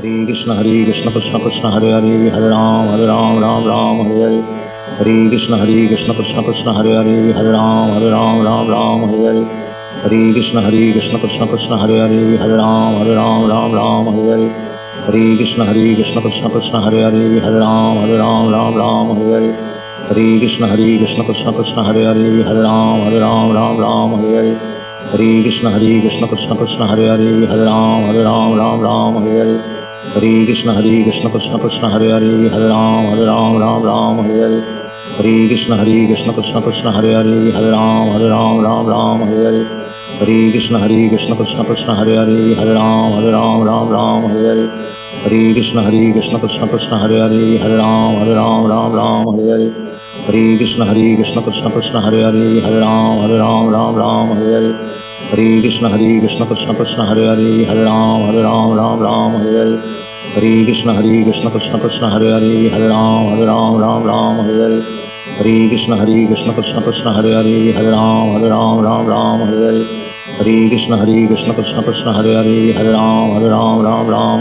Hare Krishna Krishna Krishna Hare Hare Hare Ram Ram Ram Hare Hare Hare Krishna Krishna Krishna Hare Hare Hare Ram Ram Hare Hare Hare Krishna Krishna Krishna Hare Hare Hare Ram Ram Hare Hare Hare Krishna Krishna Krishna Hare Hare Hare Ram Ram Hare Hare Hare Krishna Krishna Krishna Hare Hare Hare Ram Ram Hare Hare Hare Krishna Krishna Krishna Hare Hare Hare Ram Ram Hare Hare Hare Krishna Krishna Krishna Hare Hare Hare Ram Ram Hare Hare Hare Krishna Krishna Krishna Hare Hare Hare Ram Ram Hare Hare Hare Krishna Krishna Krishna Hare Hare Hare Ram Ram Hare Hare Hare Krishna Krishna Krishna Hare Hare Hare Ram Ram Hare Hare Hare Krishna Krishna Krishna Hare Hare Hare Ram Ram Hare Hare Hare Krishna Krishna Krishna Hare Hare Hare Ram Hare Hare Hare Krishna Krishna Krishna Hare Hare Hare Ram Hare Hare Hare Krishna Krishna Krishna Hare Hare Hare Ram Hare Hare Hare Krishna Krishna Krishna Hare Hare Hare Ram Hare Hare Hare Krishna Krishna Krishna Hare Hare Hare Ram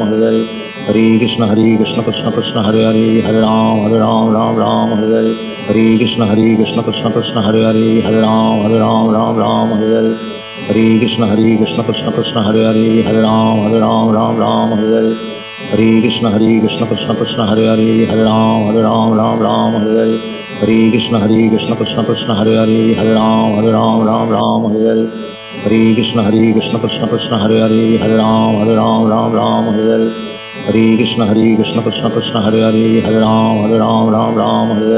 Hare Hare Hare Krishna Krishna Krishna Hare Hare Hare Ram Hare Hare Hare Krishna Krishna Krishna Hare Hare Hare Ram Hare Hare Hare Krishna Krishna Krishna Hare Hare Hare Ram Hare Hare Hare Krishna Krishna Krishna Hare Hare Hare Ram Hare Hare Hare Krishna Krishna Krishna Hare Hare Hare Ram Hare Hare Hare Krishna Krishna Krishna Hare Hare Hare Ram Hare Hare Hare Krishna Krishna Krishna Hare Hare Hare Ram Hare Hare Hare Krishna Krishna Krishna Hare Hare Hare Ram Hare Hare Hare Krishna Krishna Krishna Hare Hare Hare Ram Hare Hare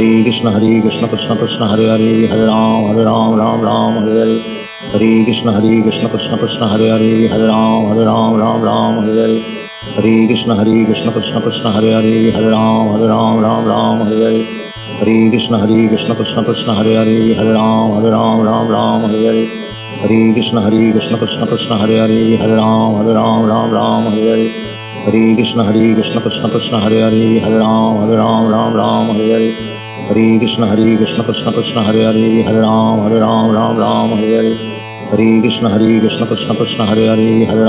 Hare Krishna Krishna Krishna Hare Hare Hare Ram Hare Hare Hare Krishna Krishna Krishna Hare Hare Hare Ram Hare Hare Hare Krishna Krishna Krishna Hare Hare Hare Ram Hare Hare Hare Krishna Krishna Krishna Hare Hare Hare Ram Hare Hare Hare Krishna Krishna Krishna Hare Hare Hare Ram Hare Hare Hare Krishna Krishna Krishna Hare Hare Hare Ram Hare Hare Hare Krishna Krishna Krishna Hare Hare Hare Ram Hare Hare Hare Krishna Krishna Krishna Hare Hare Hare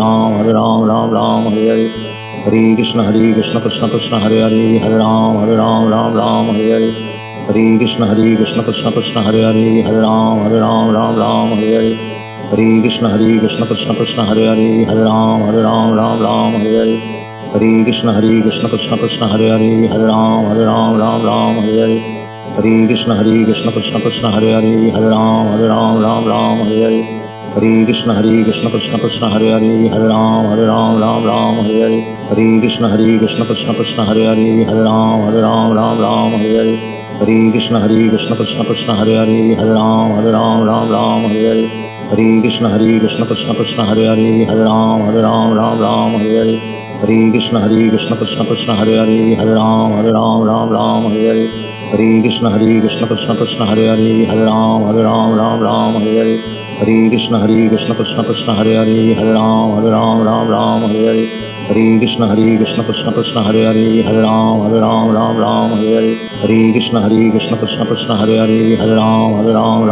Ram Hare Hare Hare Krishna Krishna Krishna Hare Hare Hare Ram Hare Hare Hare Krishna Krishna Krishna Hare Hare Hare Ram Hare Hare Hare Krishna Krishna Krishna Hare Hare Hare Ram Hare Hare Hare Krishna Krishna Krishna Hare Hare Hare Ram Hare Hare Hare Krishna Krishna Krishna Hare Hare Hare Ram Hare Hare Hare Krishna Krishna Krishna Hare Hare Hare Ram Hare Hare Hare Krishna Krishna Krishna Hare Hare Hare Ram Hare Hare Hare Krishna Krishna Krishna Hare Hare Hare Ram Hare Hare Hare Krishna Krishna Krishna Hare Hare Hare Ram Hare Hare Hare Krishna Krishna Krishna Hare Hare Hare Ram Hare Hare Hare Krishna Krishna Krishna Hare Hare Hare Ram Hare Hare Hare Krishna Krishna Krishna Hare Hare Hare Ram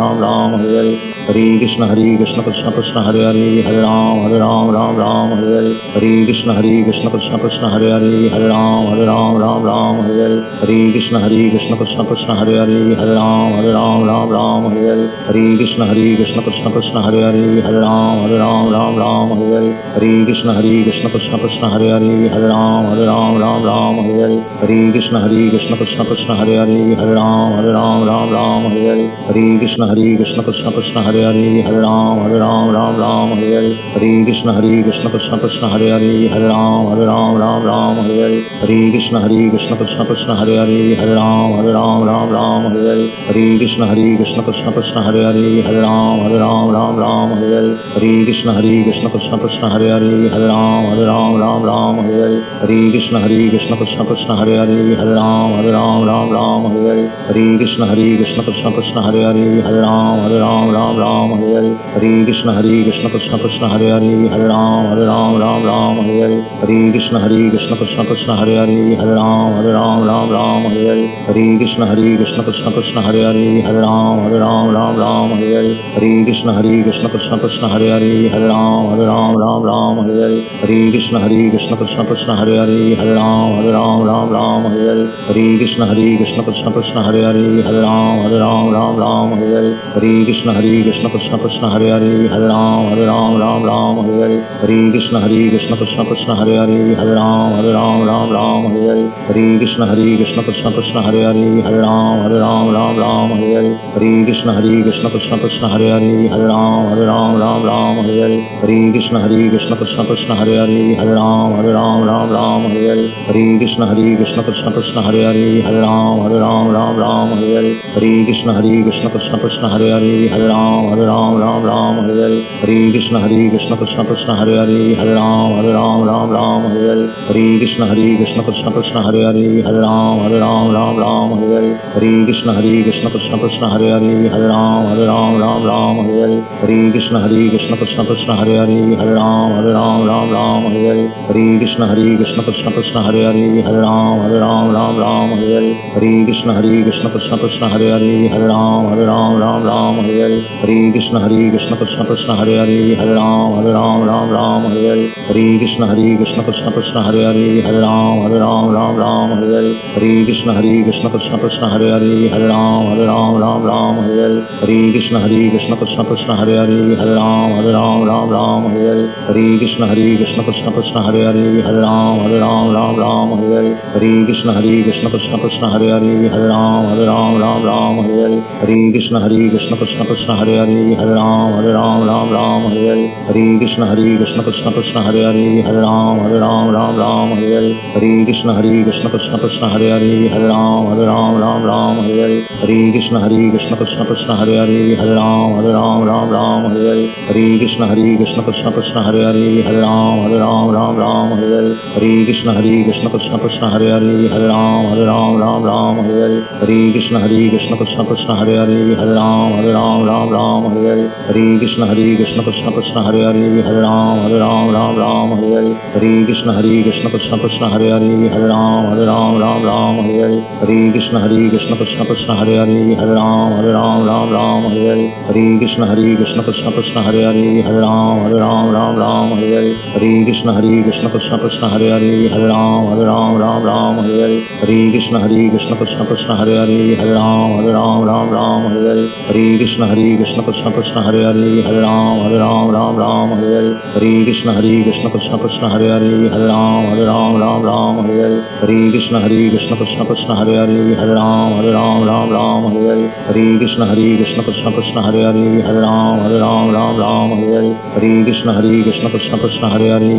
Hare Hare Hare Krishna Krishna Krishna Hare Hare Hare Ram Hare Hare Hare Krishna Krishna Krishna Hare Hare Hare Ram Hare Hare Hare Krishna Krishna Krishna Hare Hare Hare Ram Hare Hare Hare Krishna Krishna Krishna Hare Hare Hare Ram Hare Hare Hare Krishna Krishna Krishna Hare Hare Hare Ram Hare Hare Hare Krishna Krishna Krishna Hare Hare Hare Ram Hare Hare Hare Krishna Krishna Krishna Hare Hare Hare Ram Hare Hare Hare Krishna Krishna Krishna Hare Hare Hare Ram Hare Hare Hare Krishna Krishna Krishna Hare Hare Hare Ram Hare Hare Hare Krishna Krishna Krishna Hare Hare Hare Ram Hare Hare Hare Krishna Krishna Krishna Hare Hare Hare Ram Hare Hare Hare Krishna Krishna Krishna Hare Hare Hare Ram Hare Hare Hare Hare Krishna Krishna Krishna Hare Hare Hare Ram Ram Ram Hare Hare Hare Krishna Krishna Krishna Hare Hare Hare Ram Ram Hare Hare Hare Krishna Krishna Krishna Hare Hare Hare Ram Ram Hare Hare Hare Krishna Krishna Krishna Hare Hare Hare Ram Ram Hare Hare Hare Krishna Krishna Krishna Hare Hare Hare Ram Ram Hare Hare Hare Krishna Krishna Krishna Hare Hare Hare Ram Ram Hare Hare Hare Krishna Krishna Krishna Hare Hare Hare Ram Ram Hare Hare Hare Krishna Krishna Krishna Hare Hare Hare Ram Ram Hare Hare Hare Krishna Krishna Krishna Hare Hare Hare Ram Ram Hare Hare Hare Krishna Krishna Krishna Hare Hare Hare Ram Ram Hare Hare Hare Krishna Krishna Krishna Hare Hare Hare Ram Ram Hare Hare Hare Krishna Krishna Krishna Hare Hare Hare Ram Ram Hare Hare Hare Krishna Krishna Krishna Hare Hare Hare Ram Ram Hare Hare Hare Krishna Krishna Krishna Hare Hare Hare Ram Ram Hare Hare Hare Krishna Krishna Krishna Hare Hare Hare Ram Ram Hare Hare Hare Krishna Krishna Krishna Hare Hare Hare Ram Ram Hare Hare Hare Krishna Krishna Krishna Hare Hare Hare Ram Ram Hare Hare Hare Krishna Krishna Krishna Hare Hare Hare Ram Ram Hare Hare Hare Krishna Krishna Krishna Hare Hare Hare Ram Ram Hare Hare Hare Krishna Krishna Krishna Hare Hare Hare Ram Ram Hare Hare Hare Krishna Krishna Krishna Hare Hare Hare Ram Ram Hare Hare Hare Krishna Krishna Krishna Hare Hare Hare Ram Ram Hare Hare Hare Krishna Krishna Krishna Hare Hare Hare Ram Ram Hare Hare Hare Krishna Krishna Krishna Hare Hare Hare Ram Ram Hare Hare Hare Krishna Krishna Krishna Hare Hare Hare Ram Ram Hare Hare Hare Krishna Krishna Krishna Hare Hare Hare Ram Ram Hare Hare Hare Krishna Krishna Krishna Hare Hare Hare Ram Ram Hare Hare Hare Krishna Krishna Krishna Hare Hare Hare Ram Ram Hare Hare Hare Krishna Krishna Krishna Hare Hare Hare Ram Ram Hare Hare Hare Krishna Krishna Krishna Hare Hare Hare Ram Ram Hare Hare Hare Krishna Krishna Krishna Hare Hare Hare Ram Ram Hare Hare Hare Krishna Krishna Krishna Hare Hare Hare Ram Ram Hare Hare Hare Krishna Krishna Krishna Hare Hare Hare Ram Ram Hare Hare Hare Krishna Krishna Krishna Hare Hare Hare Ram Ram Hare Hare Hare Krishna Krishna Krishna Hare Hare Hare Ram Ram Hare Hare Hare Krishna Krishna Krishna Hare Hare Hare Ram Ram Hare Hare Hare Krishna Krishna Krishna Hare Hare Hare Ram Ram Hare Hare Hare Krishna Krishna Krishna Hare Hare Hare Ram Ram Hare Hare Hare Krishna Krishna Krishna Hare Hare Hare Ram Ram Hare Hare Hare Krishna Krishna Krishna Hare Hare Hare Ram Ram Hare Hare Hare Krishna Krishna Krishna Hare Hare Hare Ram Ram Hare Hare Hare Krishna Krishna Krishna Hare Hare Hare Ram Ram Hare Hare Hare Krishna Krishna Krishna Hare Hare Hare Ram Ram Hare Hare Hare Krishna Krishna Krishna Hare Hare Hare Ram Ram Hare Hare Hare Krishna Krishna Krishna Hare Hare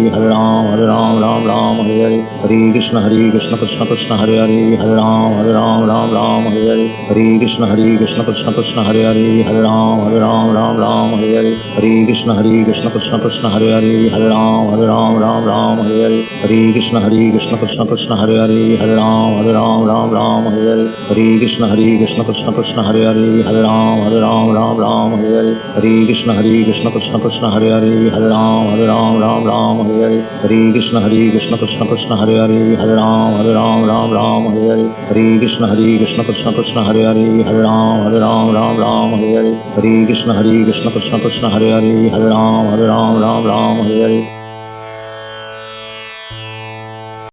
Hare Ram Ram Hare Hare Hare Krishna Krishna Krishna Hare Hare Hare Ram Ram Hare Hare Hare Krishna Krishna Krishna Hare Hare Hare Ram Ram Hare Hare Hare Krishna Krishna Krishna Hare Hare Hare Ram Ram Hare Hare Hare Krishna Krishna Krishna Hare Hare Hare Ram Ram Hare Hare Hare Krishna Krishna Krishna Hare Hare Hare Ram Ram Hare Hare Hare Krishna Krishna Krishna Hare Hare Hare Ram Ram Hare Hare Hare Krishna Krishna Krishna Hare Hare Hare Ram Ram Hare Hare Hare Krishna Krishna Krishna Hare Hare Hare Ram Ram Hare Hare